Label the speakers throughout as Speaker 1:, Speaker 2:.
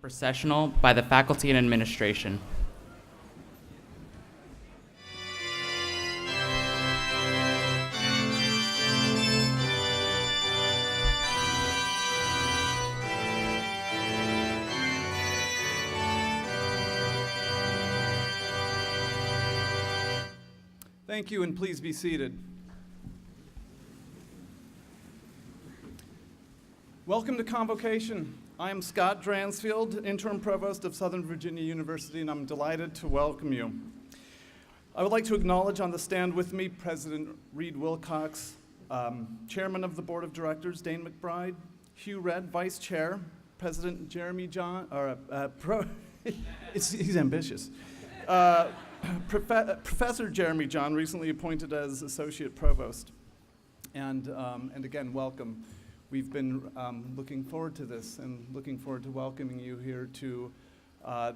Speaker 1: processional by the faculty and administration.
Speaker 2: Thank you, and please be seated. Welcome to Convocation. I am Scott Dransfield, Interim Provost of Southern Virginia University, and I'm delighted to welcome you. I would like to acknowledge on the stand with me President Reed Wilcox, Chairman of the Board of Directors Dane McBride, Hugh Redd, Vice Chair, President Jeremy John, he's ambitious. Professor Jeremy John, recently appointed as Associate Provost. And again, welcome. We've been looking forward to this and looking forward to welcoming you here to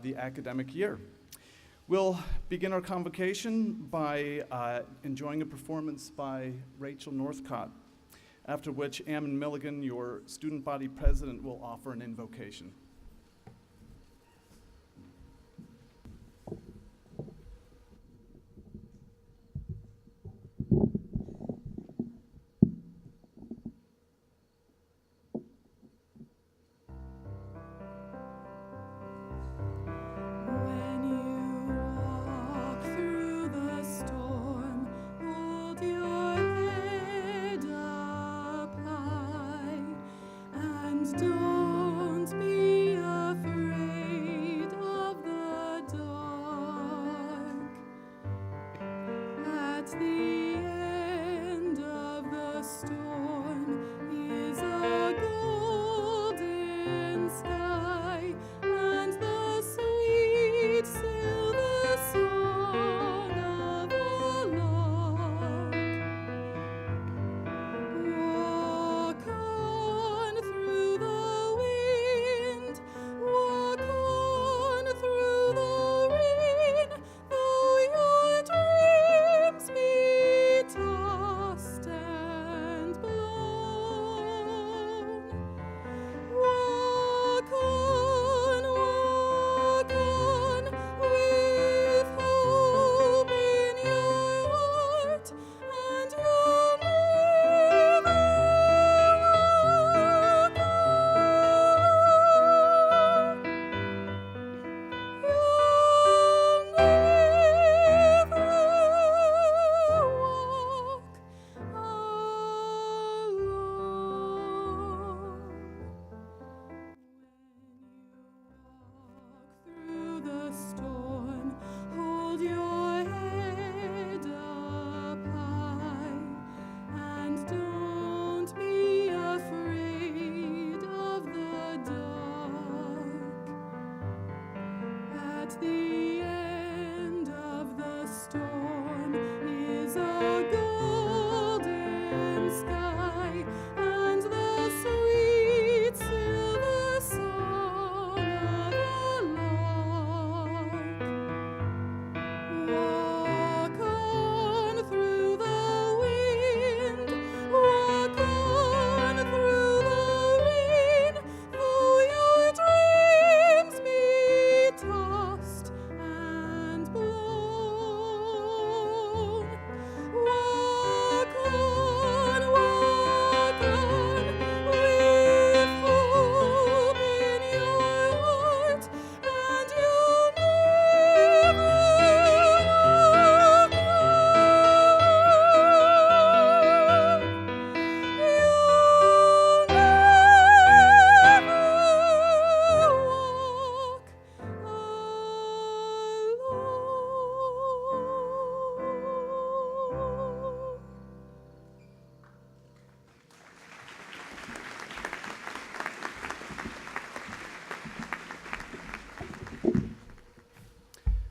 Speaker 2: the academic year. We'll begin our convocation by enjoying a performance by Rachel Northcott, after which Ammon Milligan, your student body president, will offer an invocation.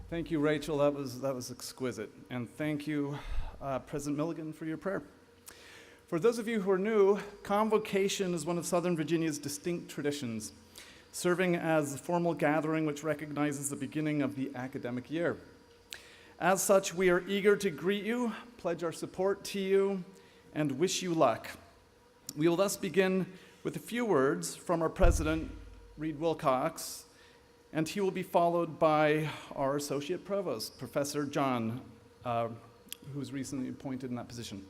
Speaker 2: Thank you, Rachel. That was exquisite. And thank you, President Milligan, for your prayer. For those of you who are new, Convocation is one of Southern Virginia's distinct traditions, serving as a formal gathering which recognizes the beginning of the academic year. As such, we are eager to greet you, pledge our support to you, and wish you luck. We will thus begin with a few words from our president, Reed Wilcox, And he will be followed by our Associate Provost, Professor John, who was recently appointed in that position.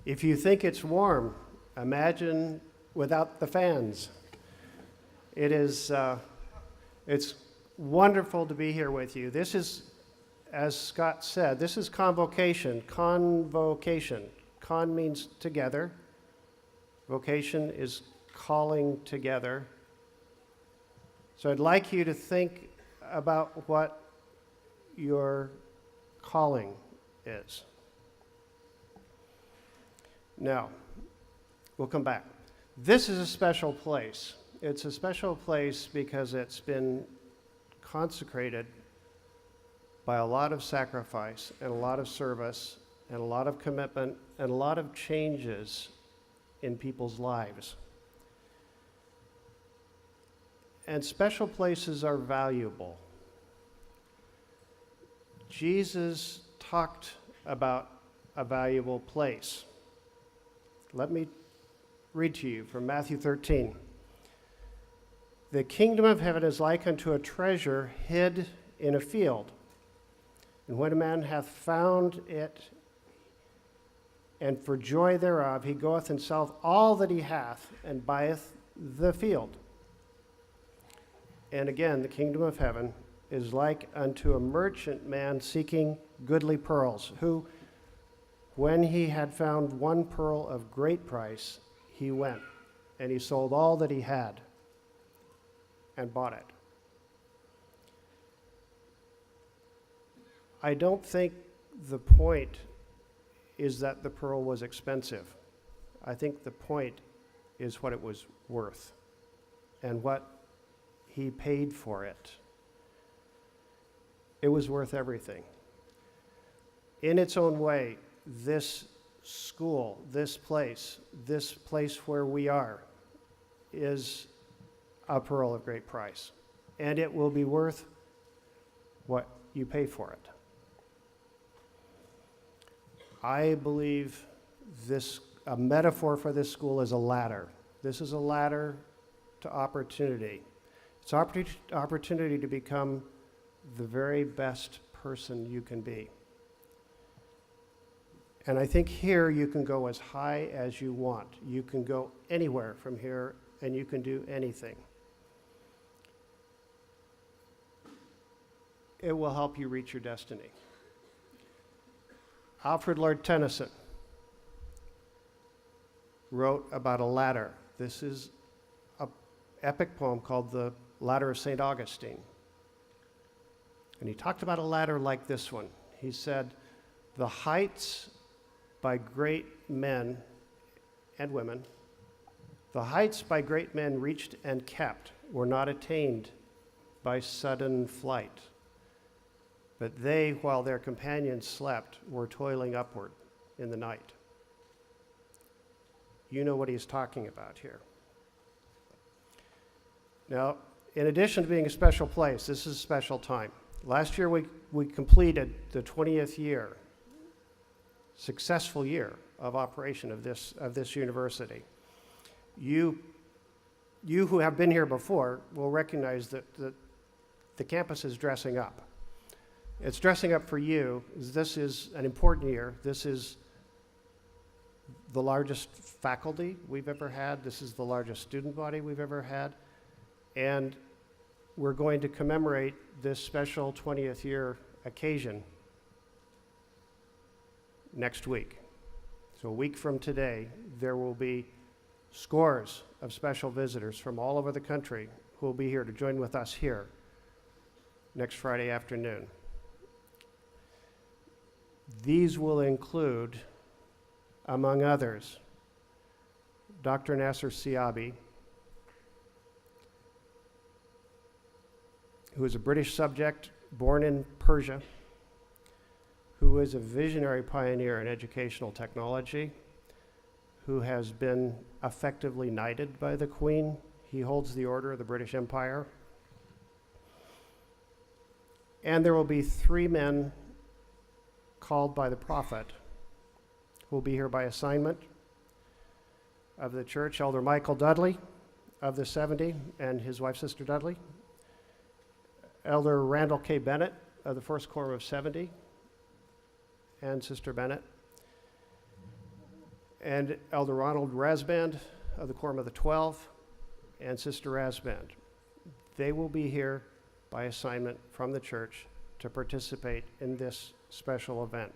Speaker 3: If you think it's warm, imagine without the fans. It's wonderful to be here with you. This is, as Scott said, this is Convocation. Convocation. Con means together. Vocation is calling together. So I'd like you to think about what your calling is. Now, we'll come back. This is a special place. It's a special place because it's been consecrated by a lot of sacrifice and a lot of service and a lot of commitment and a lot of changes in people's lives. And special places are valuable. Jesus talked about a valuable place. Let me read to you from Matthew 13. The kingdom of heaven is like unto a treasure hid in a field. And when a man hath found it, and for joy thereof, he goeth and selleth all that he hath, and buyeth the field. And again, the kingdom of heaven is like unto a merchant man seeking goodly pearls, who, when he had found one pearl of great price, he went, and he sold all that he had, and bought it. I don't think the point is that the pearl was expensive. I think the point is what it was worth and what he paid for it. It was worth everything. In its own way, this school, this place where we are, is a pearl of great price. And it will be worth what you pay for it. I believe a metaphor for this school is a ladder. This is a ladder to opportunity. It's opportunity to become the very best person you can be. And I think here you can go as high as you want. You can go anywhere from here, and you can do anything. It will help you reach your destiny. Alfred Lord Tennyson wrote about a ladder. This is an epic poem called The Ladder of St. Augustine. And he talked about a ladder like this one. He said, "The heights by great men and women, the heights by great men reached and kept were not attained by sudden flight. But they, while their companions slept, were toiling upward in the night." You know what he's talking about here. Now, in addition to being a special place, this is a special time. Last year we completed the 20th year, successful year of operation of this university. You who have been here before will recognize that the campus is dressing up. It's dressing up for you. This is an important year. This is the largest faculty we've ever had. This is the largest student body we've ever had. And we're going to commemorate this special 20th year occasion next week. So a week from today, there will be scores of special visitors from all over the country who will be here to join with us here next Friday afternoon. These will include, among others, Dr. Nasser Siabi, who is a British subject born in Persia, who is a visionary pioneer in educational technology, who has been effectively knighted by the Queen. He holds the Order of the British Empire. And there will be 3 men called by the prophet who will be here by assignment. of the church, Elder Michael Dudley of the 70 and his wife, Sister Dudley. Elder Randall K. Bennett of the First Quorum of 70 and Sister Bennett. And Elder Ronald Rasband of the Quorum of the 12 and Sister Rasband. They will be here by assignment from the church to participate in this special event.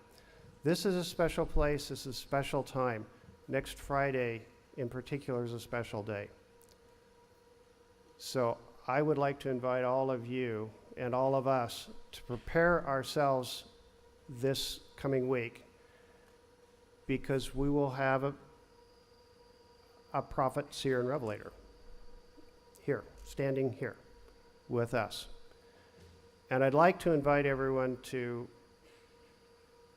Speaker 3: This is a special place, this is a special time. Next Friday in particular is a special day. So I would like to invite all of you and all of us to prepare ourselves this coming week, because we will have a prophet, seer, and revelator here, standing here with us. And I'd like to invite everyone to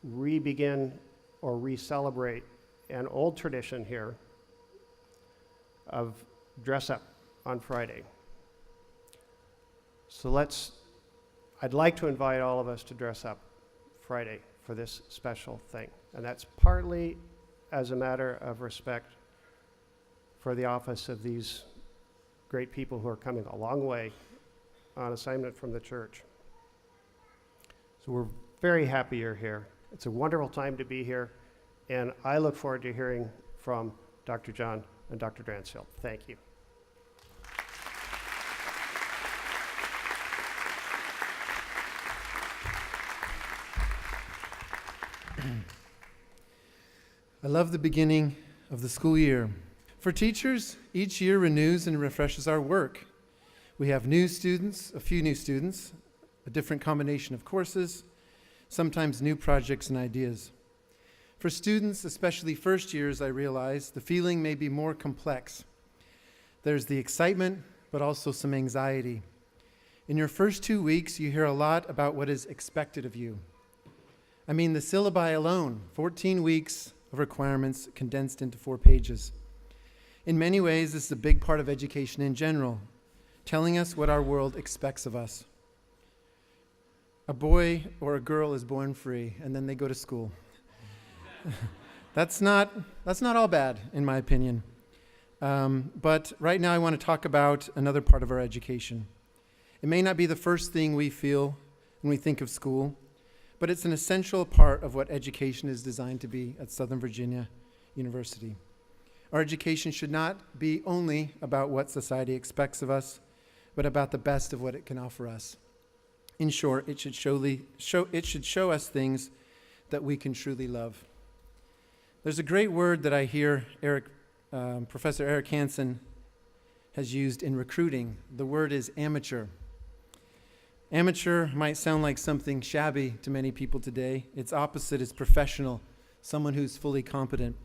Speaker 3: re-begin or re-celebrate an old tradition here of dress up on Friday. So I'd like to invite all of us to dress up Friday for this special thing. And that's partly as a matter of respect for the office of these great people who are coming a long way on assignment from the church. So we're very happy you're here. It's a wonderful time to be here, and I look forward to hearing from Dr. John and Dr. Dransfield. Thank you.
Speaker 4: I love the beginning of the school year. For teachers, each year renews and refreshes our work. We have new students, a few new students, a different combination of courses, sometimes new projects and ideas. For students, especially first years, I realize the feeling may be more complex. There's the excitement, but also some anxiety. In your first 2 weeks, you hear a lot about what is expected of you. I mean, the syllabi alone, 14 weeks of requirements condensed into 4 pages. In many ways, this is a big part of education in general, telling us what our world expects of us. A boy or a girl is born free, and then they go to school. That's not all bad, in my opinion. But right now I want to talk about another part of our education. It may not be the first thing we feel when we think of school, but it's an essential part of what education is designed to be at Southern Virginia University. Our education should not be only about what society expects of us, but about the best of what it can offer us. In short, it should show us things that we can truly love. There's a great word that I hear Professor Eric Hansen has used in recruiting. The word is amateur. Amateur might sound like something shabby to many people today. Its opposite is professional, someone who's fully competent.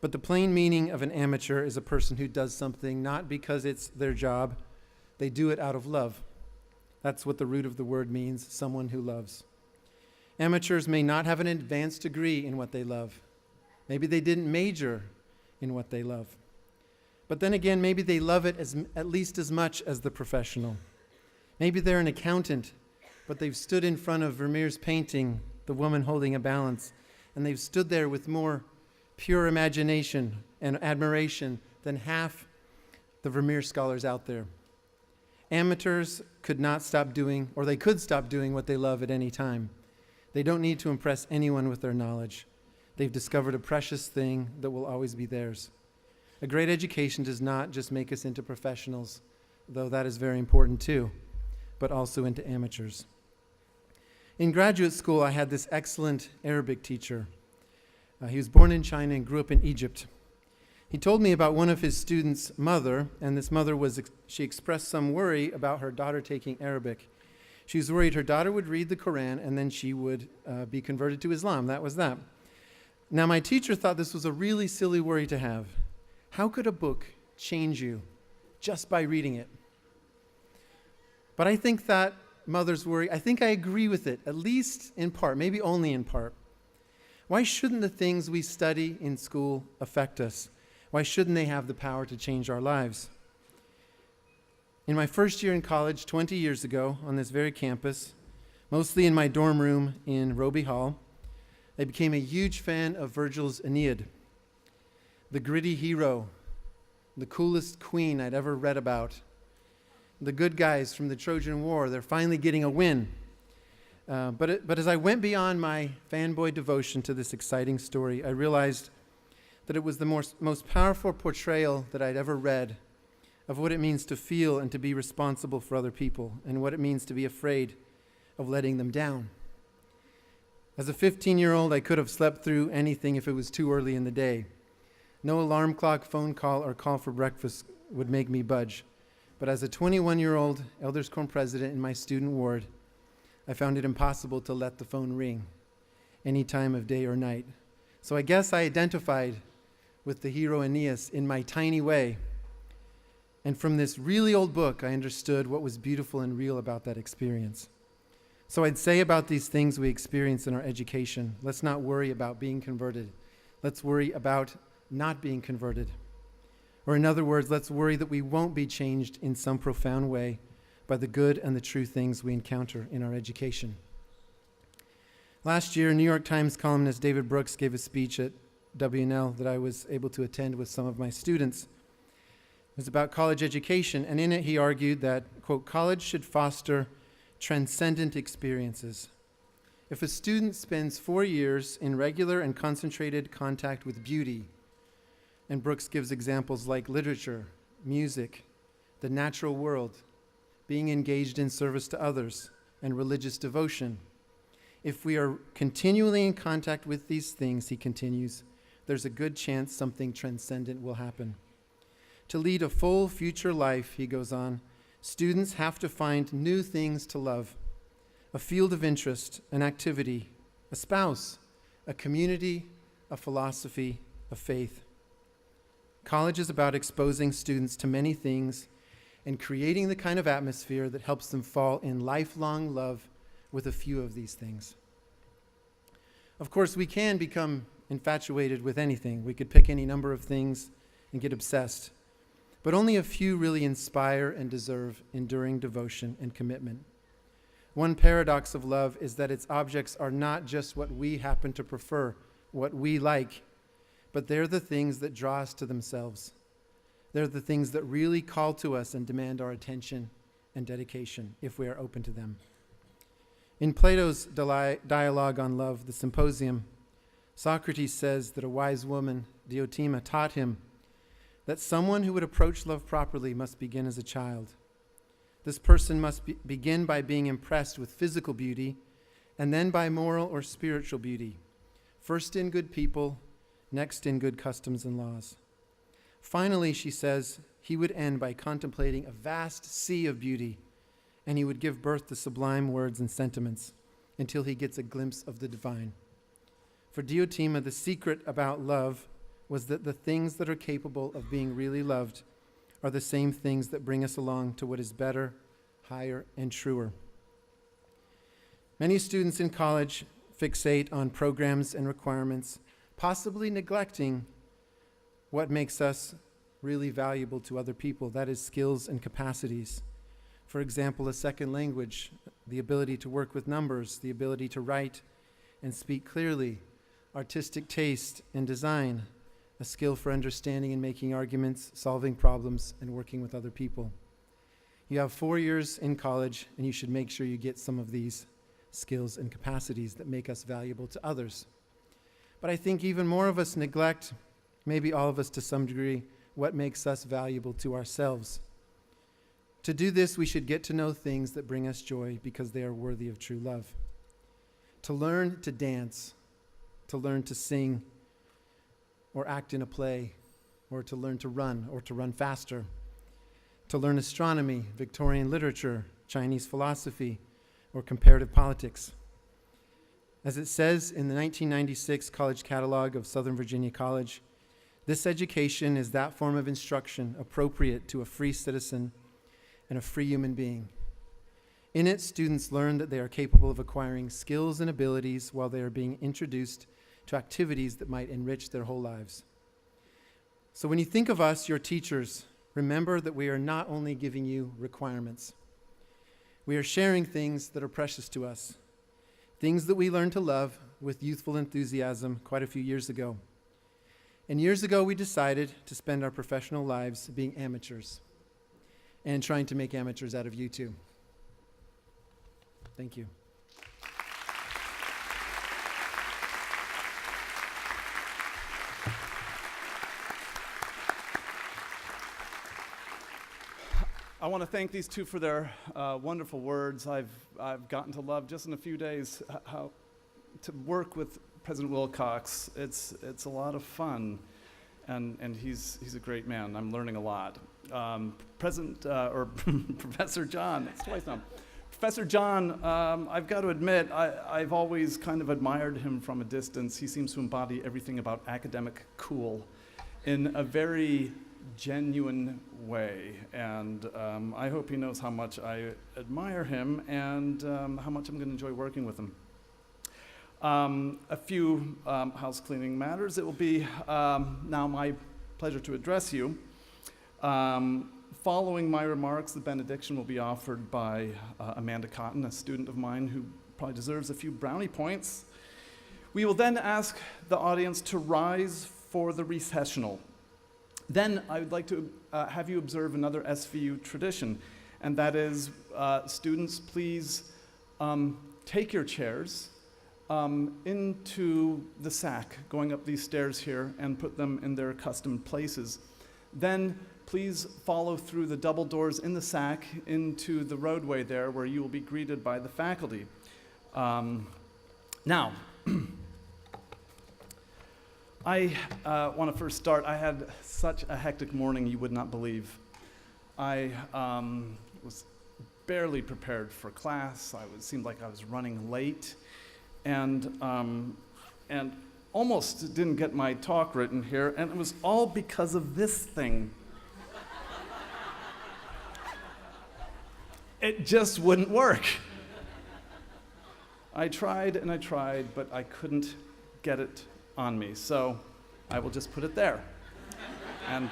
Speaker 4: But the plain meaning of an amateur is a person who does something not because it's their job, they do it out of love. That's what the root of the word means, someone who loves. Amateurs may not have an advanced degree in what they love. Maybe they didn't major in what they love. But then again, maybe they love it at least as much as the professional. Maybe they're an accountant, but they've stood in front of Vermeer's painting, The Woman Holding a Balance, and they've stood there with more pure imagination and admiration than half the Vermeer scholars out there. Amateurs could not stop doing, or they could stop doing what they love at any time. They don't need to impress anyone with their knowledge. They've discovered a precious thing that will always be theirs. A great education does not just make us into professionals, though that is very important too, but also into amateurs. In graduate school, I had this excellent Arabic teacher. He was born in China and grew up in Egypt. He told me about one of his students' mother, and this mother she expressed some worry about her daughter taking Arabic. She was worried her daughter would read the Quran and then she would be converted to Islam. That was that. Now, my teacher thought this was a really silly worry to have. How could a book change you just by reading it? But I think that mother's worry, I think I agree with it, at least in part, maybe only in part. Why shouldn't the things we study in school affect us? Why shouldn't they have the power to change our lives? In my first year in college, 20 years ago, on this very campus, mostly in my dorm room in Roby Hall, I became a huge fan of Virgil's Aeneid. the gritty hero, the coolest queen I'd ever read about, the good guys from the Trojan War, they're finally getting a win. But as I went beyond my fanboy devotion to this exciting story, I realized that it was the most powerful portrayal that I'd ever read of what it means to feel and to be responsible for other people, and what it means to be afraid of letting them down. As a 15-year-old, I could have slept through anything if it was too early in the day. No alarm clock, phone call, or call for breakfast would make me budge. But as a 21-year-old Elders Quorum president in my student ward, I found it impossible to let the phone ring any time of day or night. So I guess I identified with the hero Aeneas in my tiny way. And from this really old book, I understood what was beautiful and real about that experience. So I'd say about these things we experience in our education, let's not worry about being converted. Let's worry about not being converted. Or in other words, let's worry that we won't be changed in some profound way by the good and the true things we encounter in our education. Last year, New York Times columnist David Brooks gave a speech at WNL that I was able to attend with some of my students. It was about college education, and in it he argued that, quote, college should foster transcendent experiences. If a student spends 4 years in regular and concentrated contact with beauty, and Brooks gives examples like literature, music, the natural world, being engaged in service to others, and religious devotion. If we are continually in contact with these things, he continues, there's a good chance something transcendent will happen. To lead a full future life, he goes on, students have to find new things to love, a field of interest, an activity, a spouse, a community, a philosophy, a faith. College is about exposing students to many things and creating the kind of atmosphere that helps them fall in lifelong love with a few of these things. Of course, we can become infatuated with anything. We could pick any number of things and get obsessed. But only a few really inspire and deserve enduring devotion and commitment. One paradox of love is that its objects are not just what we happen to prefer, what we like, but they're the things that draw us to themselves. They're the things that really call to us and demand our attention and dedication if we are open to them. In Plato's dialogue on love, the Symposium, Socrates says that a wise woman, Diotima, taught him that someone who would approach love properly must begin as a child. This person must begin by being impressed with physical beauty and then by moral or spiritual beauty, first in good people, next in good customs and laws. Finally, she says, he would end by contemplating a vast sea of beauty, and he would give birth to sublime words and sentiments until he gets a glimpse of the divine. For Diotima, the secret about love was that the things that are capable of being really loved are the same things that bring us along to what is better, higher, and truer. Many students in college fixate on programs and requirements, possibly neglecting what makes us really valuable to other people, that is, skills and capacities. For example, a second language, the ability to work with numbers, the ability to write and speak clearly, artistic taste and design, a skill for understanding and making arguments, solving problems, and working with other people. You have 4 years in college, and you should make sure you get some of these skills and capacities that make us valuable to others. But I think even more of us neglect, maybe all of us to some degree, what makes us valuable to ourselves. To do this, we should get to know things that bring us joy because they are worthy of true love. To learn to dance, to learn to sing, or act in a play, or to learn to run, or to run faster. To learn astronomy, Victorian literature, Chinese philosophy, or comparative politics. As it says in the 1996 College Catalog of Southern Virginia College, this education is that form of instruction appropriate to a free citizen and a free human being. In it, students learn that they are capable of acquiring skills and abilities while they are being introduced to activities that might enrich their whole lives. So when you think of us, your teachers, remember that we are not only giving you requirements. We are sharing things that are precious to us, things that we learned to love with youthful enthusiasm quite a few years ago. And years ago, we decided to spend our professional lives being amateurs and trying to make amateurs out of you too. Thank you.
Speaker 2: I want to thank these two for their wonderful words. I've gotten to love just in a few days how to work with President Wilcox. It's a lot of fun, and he's a great man. I'm learning a lot. Professor John, it's twice now. Professor John, I've got to admit, I've always kind of admired him from a distance. He seems to embody everything about academic cool in a very genuine way, and I hope he knows how much I admire him and how much I'm going to enjoy working with him. A few house cleaning matters. It will be now my pleasure to address you. Following my remarks, the benediction will be offered by Amanda Cotton, a student of mine who probably deserves a few brownie points. We will then ask the audience to rise for the recessional. Then I would like to have you observe another SVU tradition, and that is, students, please take your chairs into the sack going up these stairs here and put them in their accustomed places. Then please follow through the double doors in the sack into the roadway there where you will be greeted by the faculty. Now, I want to first start. I had such a hectic morning you would not believe. I was barely prepared for class. It seemed like I was running late, and almost didn't get my talk written here, and it was all because of this thing. It just wouldn't work. I tried and I tried, but I couldn't get it on me, so I will just put it there, and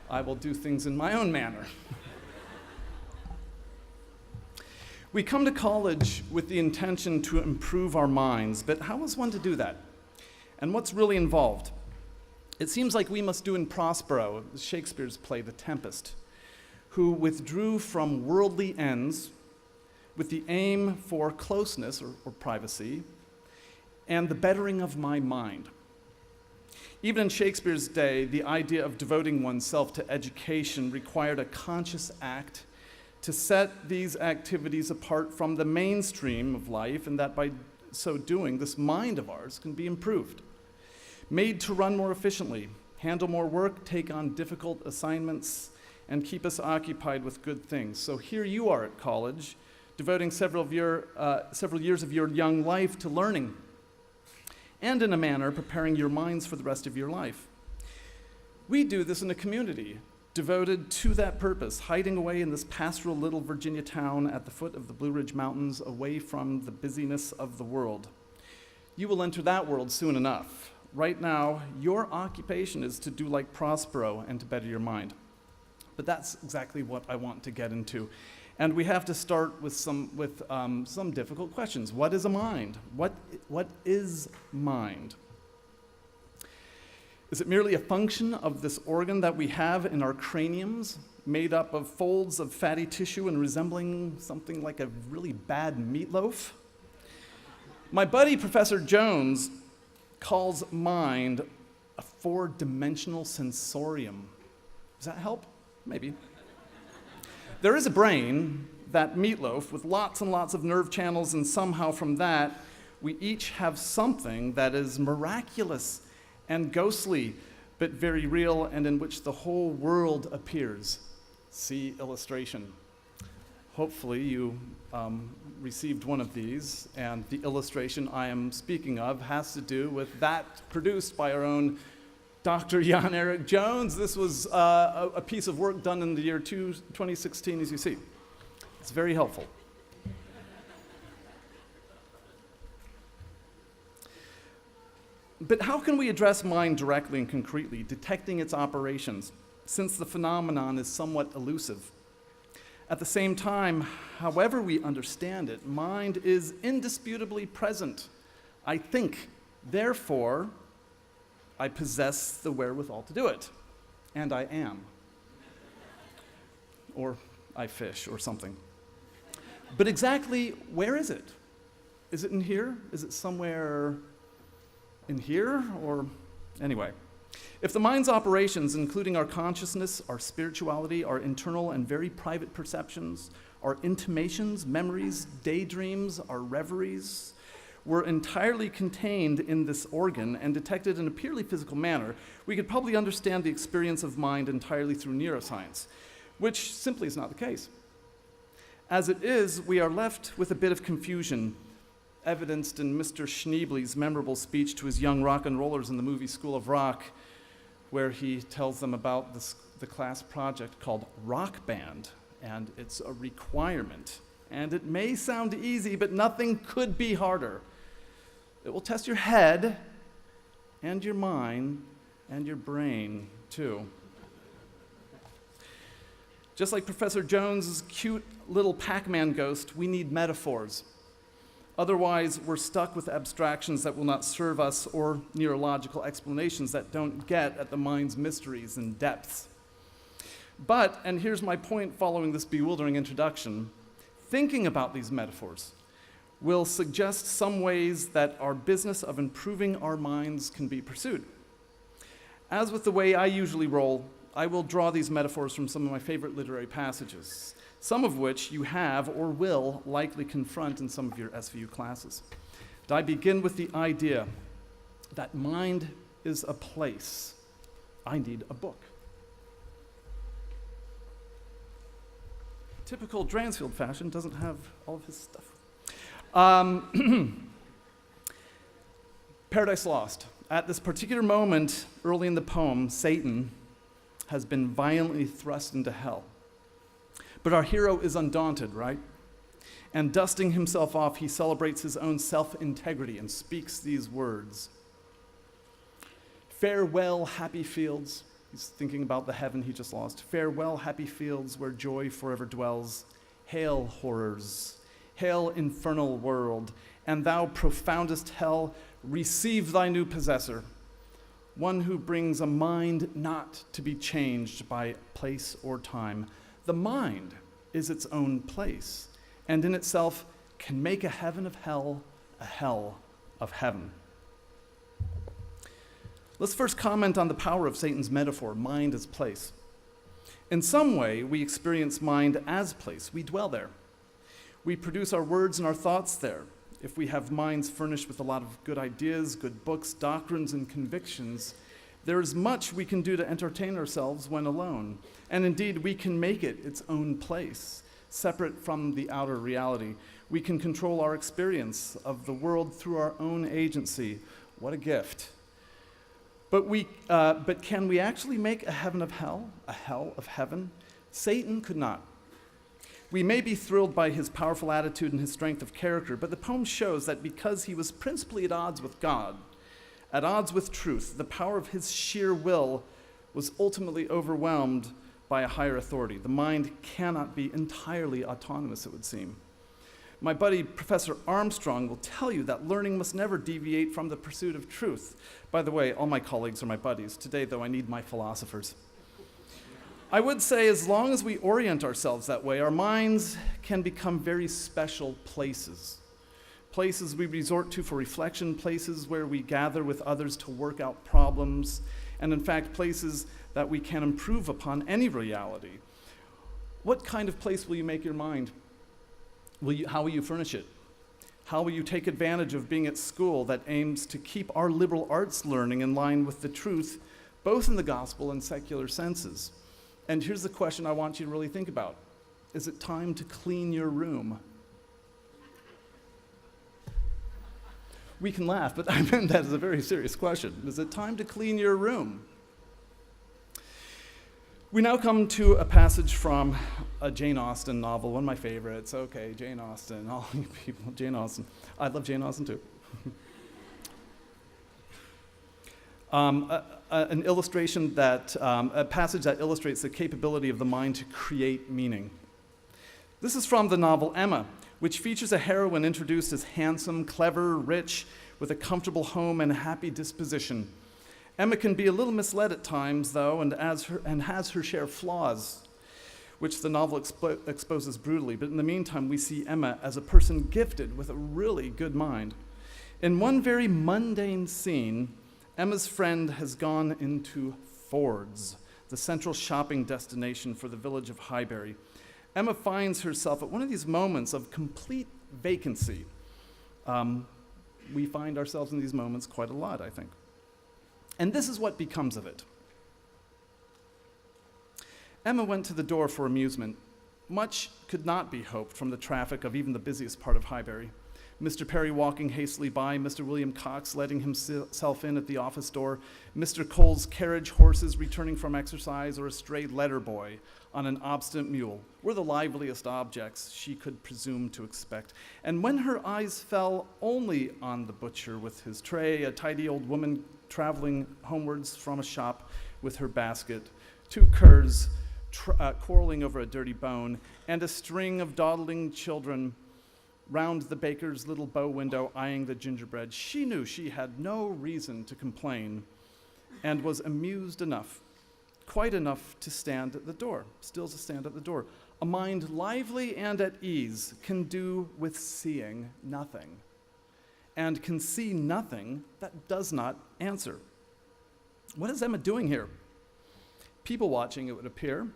Speaker 2: I will do things in my own manner. We come to college with the intention to improve our minds, but how is one to do that? And what's really involved? It seems like we must do in Prospero, Shakespeare's play, The Tempest, who withdrew from worldly ends with the aim for closeness or privacy and the bettering of my mind. Even in Shakespeare's day, the idea of devoting oneself to education required a conscious act to set these activities apart from the mainstream of life, and that by so doing, this mind of ours can be improved, made to run more efficiently, handle more work, take on difficult assignments, and keep us occupied with good things. So here you are at college, devoting several years of your young life to learning, and in a manner preparing your minds for the rest of your life. We do this in a community devoted to that purpose, hiding away in this pastoral little Virginia town at the foot of the Blue Ridge Mountains, away from the busyness of the world. You will enter that world soon enough. Right now, your occupation is to do like Prospero and to better your mind. But that's exactly what I want to get into. And we have to start with some difficult questions. What is a mind? What is mind? Is it merely a function of this organ that we have in our craniums, made up of folds of fatty tissue and resembling something like a really bad meatloaf? My buddy, Professor Jones, calls mind a four-dimensional sensorium. Does that help? Maybe. There is a brain, that meatloaf, with lots and lots of nerve channels, and somehow from that, we each have something that is miraculous and ghostly, but very real, and in which the whole world appears. See illustration. Hopefully you received one of these, and the illustration I am speaking of has to do with that produced by our own Dr. Jan Eric Jones. This was a piece of work done in the year 2016, as you see. It's very helpful. But how can we address mind directly and concretely, detecting its operations, since the phenomenon is somewhat elusive? At the same time, however we understand it, mind is indisputably present. I think, therefore, I possess the wherewithal to do it. And I am. Or I fish or something. But exactly where is it? Is it in here? Is it somewhere in here? Or anyway. If the mind's operations, including our consciousness, our spirituality, our internal and very private perceptions, our intimations, memories, daydreams, our reveries, were entirely contained in this organ and detected in a purely physical manner, we could probably understand the experience of mind entirely through neuroscience, which simply is not the case. As it is, we are left with a bit of confusion, evidenced in Mr. Schneebly's memorable speech to his young rock and rollers in the movie School of Rock, where he tells them about the class project called Rock Band, and it's a requirement. And it may sound easy, but nothing could be harder. It will test your head and your mind and your brain, too. Just like Professor Jones's cute little Pac-Man ghost, we need metaphors. Otherwise, we're stuck with abstractions that will not serve us or neurological explanations that don't get at the mind's mysteries and depths. But, and here's my point following this bewildering introduction, thinking about these metaphors will suggest some ways that our business of improving our minds can be pursued. As with the way I usually roll, I will draw these metaphors from some of my favorite literary passages, some of which you have or will likely confront in some of your SVU classes. I begin with the idea that mind is a place. I need a book. Typical Dransfield fashion, doesn't have all of his stuff. Paradise Lost. At this particular moment, early in the poem, Satan has been violently thrust into hell. But our hero is undaunted, right? And dusting himself off, he celebrates his own self-integrity and speaks these words. Farewell, happy fields. He's thinking about the heaven he just lost. Farewell, happy fields where joy forever dwells. Hail, horrors. Hail, infernal world. And thou, profoundest hell, receive thy new possessor, one who brings a mind not to be changed by place or time. The mind is its own place, and in itself can make a heaven of hell a hell of heaven. Let's first comment on the power of Satan's metaphor, mind as place. In some way, we experience mind as place. We dwell there. We produce our words and our thoughts there. If we have minds furnished with a lot of good ideas, good books, doctrines, and convictions, there is much we can do to entertain ourselves when alone. And indeed, we can make it its own place, separate from the outer reality. We can control our experience of the world through our own agency. What a gift. But can we actually make a heaven of hell, a hell of heaven? Satan could not. We may be thrilled by his powerful attitude and his strength of character, but the poem shows that because he was principally at odds with God, at odds with truth, the power of his sheer will was ultimately overwhelmed by a higher authority. The mind cannot be entirely autonomous, it would seem. My buddy, Professor Armstrong, will tell you that learning must never deviate from the pursuit of truth. By the way, all my colleagues are my buddies. Today, though, I need my philosophers. I would say as long as we orient ourselves that way, our minds can become very special places. Places we resort to for reflection, places where we gather with others to work out problems, and in fact, places that we can improve upon any reality. What kind of place will you make your mind? How will you furnish it? How will you take advantage of being at school that aims to keep our liberal arts learning in line with the truth, both in the gospel and secular senses? And here's the question I want you to really think about. Is it time to clean your room? We can laugh, but I meant that as a very serious question. Is it time to clean your room? We now come to a passage from a Jane Austen novel, one of my favorites. Okay, Jane Austen, all you people, Jane Austen. I love Jane Austen too. An illustration that, a passage that illustrates the capability of the mind to create meaning. This is from the novel Emma, which features a heroine introduced as handsome, clever, rich, with a comfortable home and a happy disposition. Emma can be a little misled at times, though, and has her share of flaws, which the novel exposes brutally. But in the meantime, we see Emma as a person gifted with a really good mind. In one very mundane scene, Emma's friend has gone into Ford's, the central shopping destination for the village of Highbury. Emma finds herself at one of these moments of complete vacancy. We find ourselves in these moments quite a lot, I think. And this is what becomes of it. Emma went to the door for amusement. Much could not be hoped from the traffic of even the busiest part of Highbury. Mr. Perry walking hastily by, Mr. William Cox letting himself in at the office door, Mr. Cole's carriage horses returning from exercise, or a stray letter boy on an obstinate mule were the liveliest objects she could presume to expect. And when her eyes fell only on the butcher with his tray, a tidy old woman traveling homewards from a shop with her basket, two curs quarreling over a dirty bone, and a string of dawdling children round the baker's little bow window eyeing the gingerbread, she knew she had no reason to complain and was amused enough, quite enough to stand at the door, still to stand at the door. A mind lively and at ease can do with seeing nothing, and can see nothing that does not answer. What is Emma doing here? People watching, it would appear.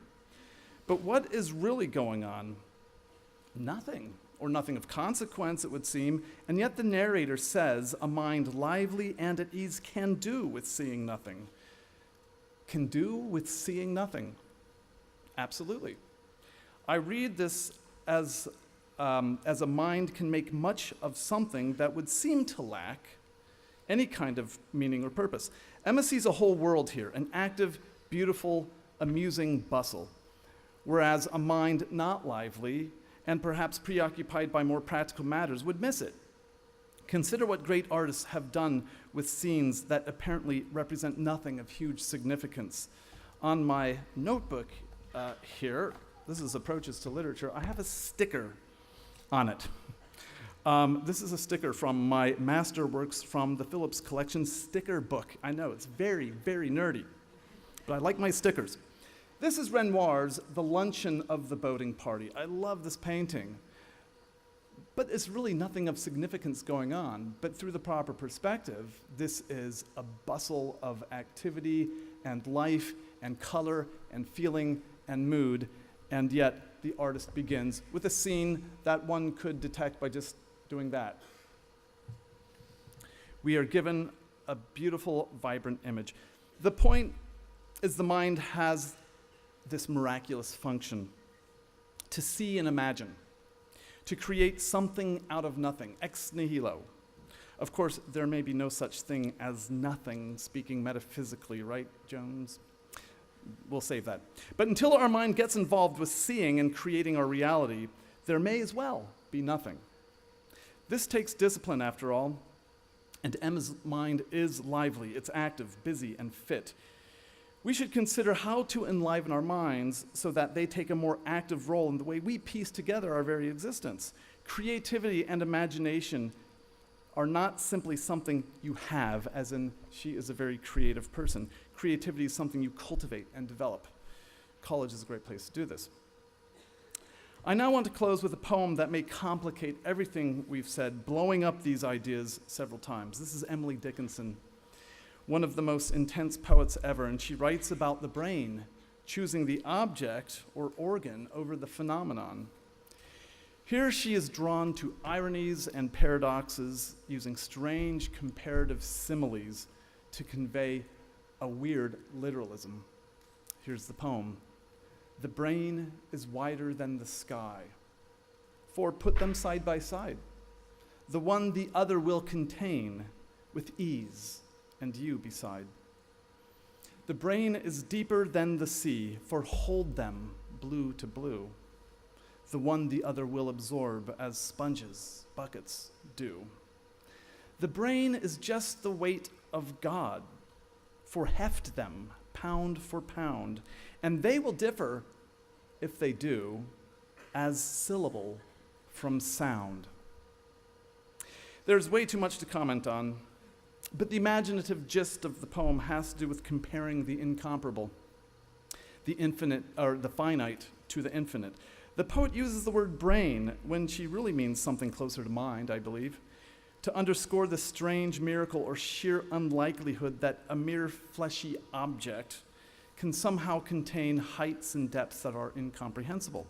Speaker 2: But what is really going on? Nothing, or nothing of consequence, it would seem, and yet the narrator says a mind lively and at ease can do with seeing nothing. Can do with seeing nothing. Absolutely. I read this as a mind can make much of something that would seem to lack any kind of meaning or purpose. Emma sees a whole world here, an active, beautiful, amusing bustle, whereas a mind not lively and perhaps preoccupied by more practical matters would miss it. Consider what great artists have done with scenes that apparently represent nothing of huge significance. On my notebook here, this is Approaches to Literature, I have a sticker on it. This is a sticker from my masterworks from the Phillips Collection sticker book. I know, it's very, very nerdy, but I like my stickers. This is Renoir's The Luncheon of the Boating Party. I love this painting, but it's really nothing of significance going on. But through the proper perspective, this is a bustle of activity and life and color and feeling and mood, and yet the artist begins with a scene that one could detect by just doing that. We are given a beautiful, vibrant image. The point is the mind has this miraculous function to see and imagine, to create something out of nothing, ex nihilo. Of course, there may be no such thing as nothing, speaking metaphysically, right, Jones? We'll save that. But until our mind gets involved with seeing and creating our reality, there may as well be nothing. This takes discipline, after all, and Emma's mind is lively, it's active, busy, and fit. We should consider how to enliven our minds so that they take a more active role in the way we piece together our very existence. Creativity and imagination are not simply something you have, as in she is a very creative person. Creativity is something you cultivate and develop. College is a great place to do this. I now want to close with a poem that may complicate everything we've said, blowing up these ideas several times. This is Emily Dickinson, one of the most intense poets ever, and she writes about the brain choosing the object or organ over the phenomenon. Here she is drawn to ironies and paradoxes, using strange comparative similes to convey a weird literalism. Here's the poem. The brain is wider than the sky, for put them side by side. The one the other will contain with ease, and you beside. The brain is deeper than the sea, for hold them blue to blue. The one the other will absorb as sponges, buckets do. The brain is just the weight of God, for heft them pound for pound, and they will differ, if they do, as syllable from sound. There's way too much to comment on. But the imaginative gist of the poem has to do with comparing the incomparable, the infinite, or the finite to the infinite. The poet uses the word brain when she really means something closer to mind, I believe, to underscore the strange miracle or sheer unlikelihood that a mere fleshy object can somehow contain heights and depths that are incomprehensible.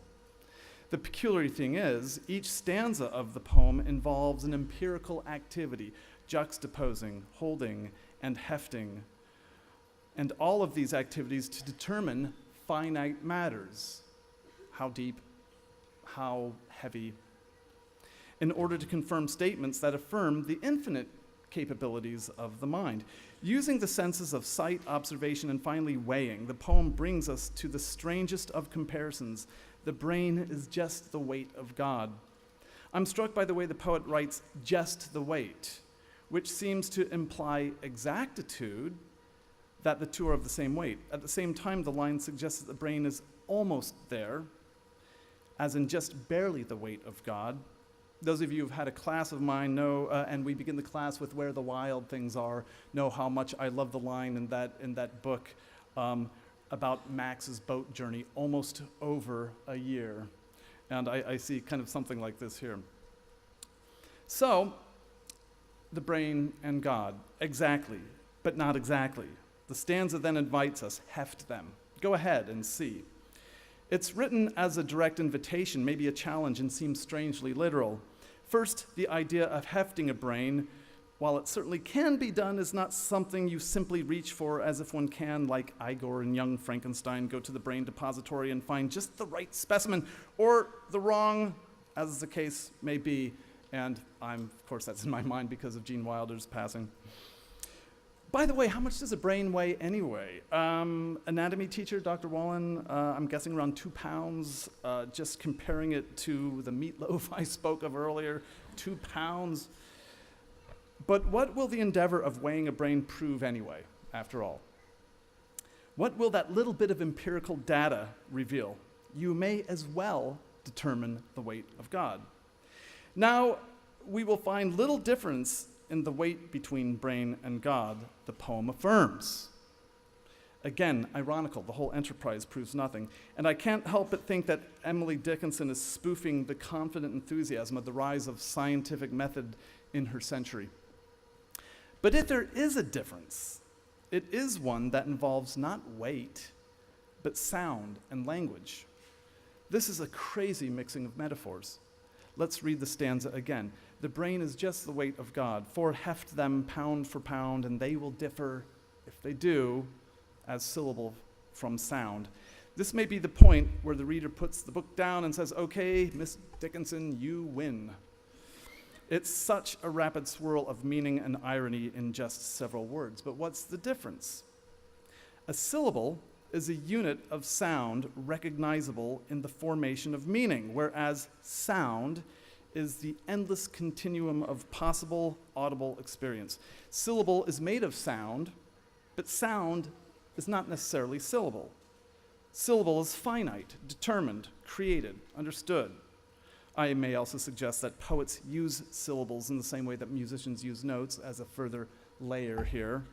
Speaker 2: The peculiar thing is, each stanza of the poem involves an empirical activity, juxtaposing, holding, and hefting, and all of these activities to determine finite matters. How deep, how heavy, in order to confirm statements that affirm the infinite capabilities of the mind. Using the senses of sight, observation, and finally weighing, the poem brings us to the strangest of comparisons. The brain is just the weight of God. I'm struck by the way the poet writes just the weight, which seems to imply exactitude, that the two are of the same weight. At the same time, the line suggests that the brain is almost there, as in just barely the weight of God. Those of you who've had a class of mine know, and we begin the class with where the wild things are, know how much I love the line in that book about Max's boat journey, almost over a year. And I see kind of something like this here. So, the brain and God, exactly, but not exactly. The stanza then invites us, heft them. Go ahead and see. It's written as a direct invitation, maybe a challenge, and seems strangely literal. First, the idea of hefting a brain, while it certainly can be done, is not something you simply reach for as if one can, like Igor and young Frankenstein, go to the brain depository and find just the right specimen, or the wrong, as the case may be. And of course, that's in my mind because of Gene Wilder's passing. By the way, how much does a brain weigh anyway? Anatomy teacher, Dr. Wallen, I'm guessing around 2 pounds. Just comparing it to the meatloaf I spoke of earlier, 2 pounds. But what will the endeavor of weighing a brain prove anyway, after all? What will that little bit of empirical data reveal? You may as well determine the weight of God. Now, we will find little difference in the weight between brain and God, the poem affirms. Again, ironical, the whole enterprise proves nothing. And I can't help but think that Emily Dickinson is spoofing the confident enthusiasm of the rise of scientific method in her century. But if there is a difference, it is one that involves not weight, but sound and language. This is a crazy mixing of metaphors. Let's read the stanza again. The brain is just the weight of God, for heft them pound for pound, and they will differ, if they do, as syllable from sound. This may be the point where the reader puts the book down and says, okay, Miss Dickinson, you win. It's such a rapid swirl of meaning and irony in just several words. But what's the difference? A syllable is a unit of sound recognizable in the formation of meaning, whereas sound is the endless continuum of possible audible experience. Syllable is made of sound, but sound is not necessarily syllable. Syllable is finite, determined, created, understood. I may also suggest that poets use syllables in the same way that musicians use notes as a further layer here.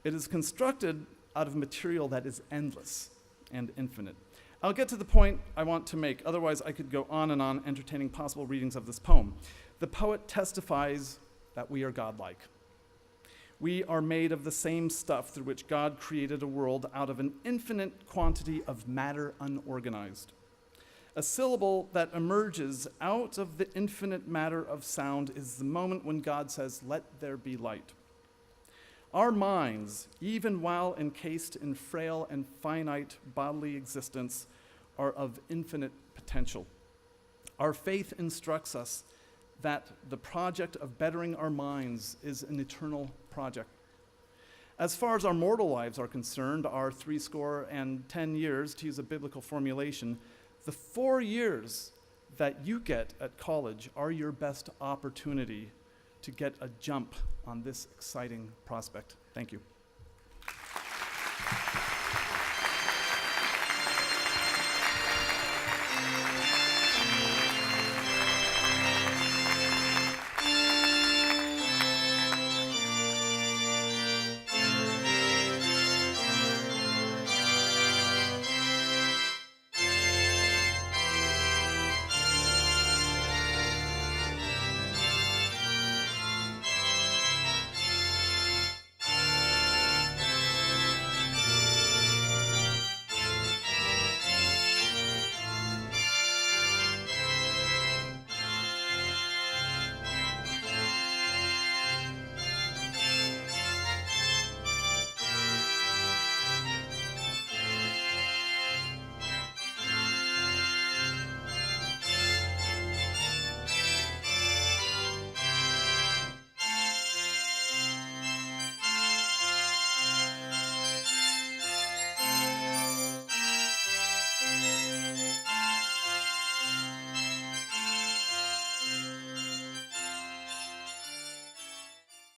Speaker 2: It is constructed out of material that is endless and infinite. I'll get to the point I want to make, otherwise I could go on and on entertaining possible readings of this poem. The poet testifies that we are godlike. We are made of the same stuff through which God created a world out of an infinite quantity of matter unorganized. A syllable that emerges out of the infinite matter of sound is the moment when God says, "Let there be light." Our minds, even while encased in frail and finite bodily existence, are of infinite potential. Our faith instructs us that the project of bettering our minds is an eternal project. As far as our mortal lives are concerned, our 70 years, to use a biblical formulation, the 4 years that you get at college are your best opportunity to get a jump on this exciting prospect. Thank you.